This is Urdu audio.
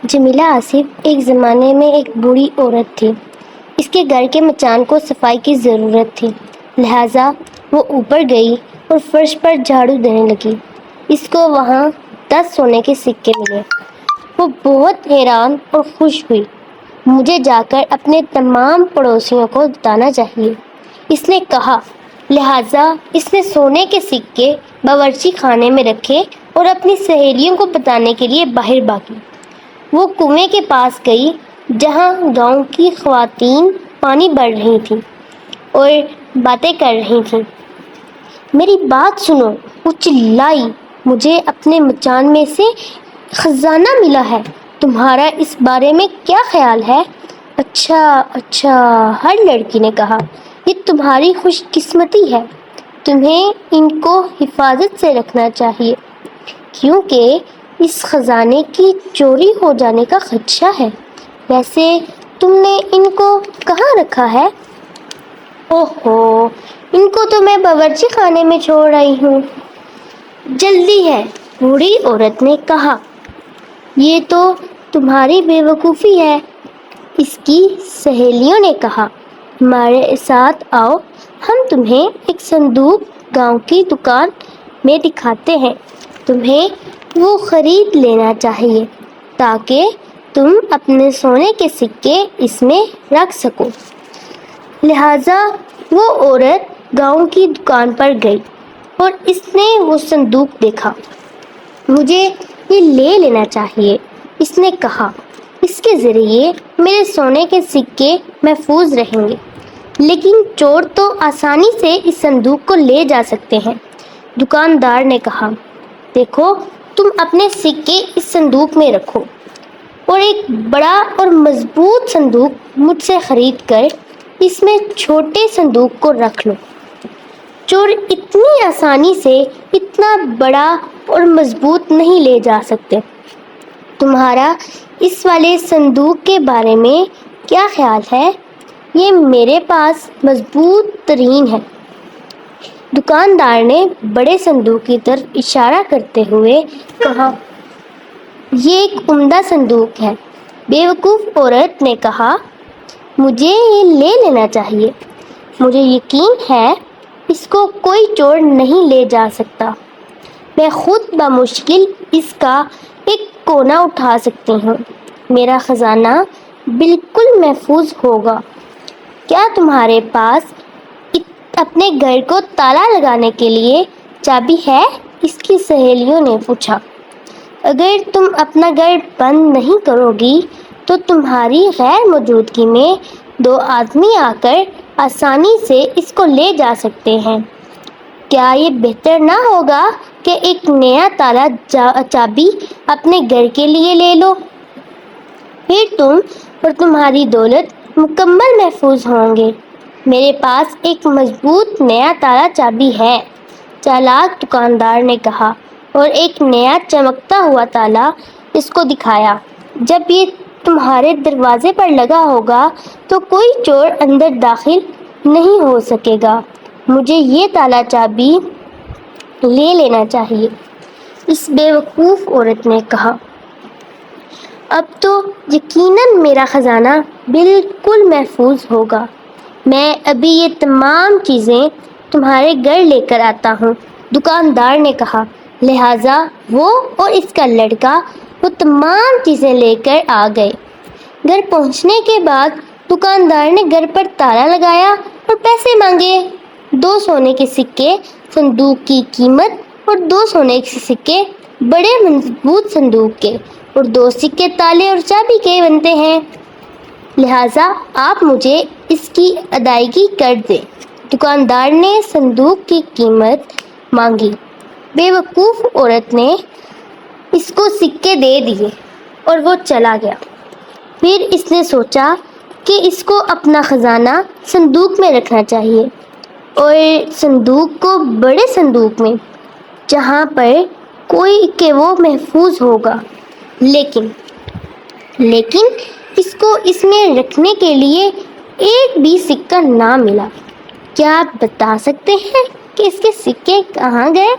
جمیلہ آصف ایک زمانے میں ایک بوڑھی عورت تھی۔ اس کے گھر کے مچان کو صفائی کی ضرورت تھی، لہٰذا وہ اوپر گئی اور فرش پر جھاڑو دینے لگی۔ اس کو وہاں 10 سونے کے سکے ملے۔ وہ بہت حیران اور خوش ہوئی۔ مجھے جا کر اپنے تمام پڑوسیوں کو بتانا چاہیے، اس نے کہا۔ لہٰذا اس نے سونے کے سکے باورچی خانے میں رکھے اور اپنی سہیلیوں کو بتانے کے لیے باہر بھاگی۔ وہ کنویں کے پاس گئی جہاں گاؤں کی خواتین پانی بھر رہی تھیں اور باتیں کر رہی تھیں۔ میری بات سنو، وہ چلائی، مجھے اپنے مچان میں سے خزانہ ملا ہے، تمہارا اس بارے میں کیا خیال ہے؟ اچھا، ہر لڑکی نے کہا، یہ تمہاری خوش قسمتی ہے، تمہیں ان کو حفاظت سے رکھنا چاہیے کیونکہ اس خزانے کی چوری ہو جانے کا خدشہ ہے۔ ویسے تم نے ان کو کہاں رکھا ہے؟ اوہو، ان کو تو میں باورچی خانے میں چھوڑ آئی ہوں۔ جلدی ہے، بوڑھی عورت نے کہا۔ یہ تو تمہاری بے وقوفی ہے، اس کی سہیلیوں نے کہا۔ ہمارے ساتھ آؤ، ہم تمہیں ایک صندوق گاؤں کی دکان میں دکھاتے ہیں، تمہیں وہ خرید لینا چاہیے تاکہ تم اپنے سونے کے سکے اس میں رکھ سکو۔ لہٰذا وہ عورت گاؤں کی دکان پر گئی اور اس نے وہ صندوق دیکھا۔ مجھے یہ لے لینا چاہیے، اس نے کہا، اس کے ذریعے میرے سونے کے سکے محفوظ رہیں گے۔ لیکن چور تو آسانی سے اس صندوق کو لے جا سکتے ہیں، دکاندار نے کہا۔ دیکھو، تم اپنے سکے اس صندوق میں رکھو اور ایک بڑا اور مضبوط صندوق مجھ سے خرید کر اس میں چھوٹے صندوق کو رکھ لو۔ چور اتنی آسانی سے اتنا بڑا اور مضبوط نہیں لے جا سکتے۔ تمہارا اس والے صندوق کے بارے میں کیا خیال ہے؟ یہ میرے پاس مضبوط ترین ہے۔ دکاندار نے بڑے صندوق کی طرف اشارہ کرتے ہوئے کہا۔ یہ ایک عمدہ صندوق ہے، بے وقوف عورت نے کہا۔ مجھے یہ لے لینا چاہیے، مجھے یقین ہے اس کو کوئی چور نہیں لے جا سکتا، میں خود بمشکل اس کا ایک کونا اٹھا سکتی ہوں، میرا خزانہ بالکل محفوظ ہوگا۔ کیا تمہارے پاس اپنے گھر کو تالا لگانے کے لیے چابی ہے؟ اس کی سہیلیوں نے پوچھا۔ اگر تم اپنا گھر بند نہیں کرو گی تو تمہاری غیر موجودگی میں 2 آدمی آ کر آسانی سے اس کو لے جا سکتے ہیں۔ کیا یہ بہتر نہ ہوگا کہ ایک نیا تالا چابی اپنے گھر کے لیے لے لو؟ پھر تم اور تمہاری دولت مکمل محفوظ ہوں گے۔ میرے پاس ایک مضبوط نیا تالا چابی ہے، چالاک دکاندار نے کہا اور ایک نیا چمکتا ہوا تالا اس کو دکھایا۔ جب یہ تمہارے دروازے پر لگا ہوگا تو کوئی چور اندر داخل نہیں ہو سکے گا۔ مجھے یہ تالا چابی لے لینا چاہیے، اس بے وقوف عورت نے کہا۔ اب تو یقیناً میرا خزانہ بالکل محفوظ ہوگا، میں ابھی یہ تمام چیزیں تمہارے گھر لے کر آتا ہوں، دکاندار نے کہا۔ لہٰذا وہ اور اس کا لڑکا وہ تمام چیزیں لے کر آ گئے۔ گھر پہنچنے کے بعد دکاندار نے گھر پر تالا لگایا اور پیسے مانگے۔ 2 سونے کے سکے صندوق کی قیمت اور 2 سونے کے سکے بڑے مضبوط صندوق کے اور 2 سکے تالے اور چابی کے بنتے ہیں، لہٰذا آپ مجھے اس کی ادائیگی کر دیں۔ دکاندار نے صندوق کی قیمت مانگی۔ بے وقوف عورت نے اس کو سکے دے دیے اور وہ چلا گیا۔ پھر اس نے سوچا کہ اس کو اپنا خزانہ صندوق میں رکھنا چاہیے اور صندوق کو بڑے صندوق میں جہاں پر کوئی کہ وہ محفوظ ہوگا، لیکن اس کو اس میں رکھنے کے لیے ایک بھی سکہ نہ ملا۔ کیا آپ بتا سکتے ہیں کہ اس کے سکے کہاں گئے؟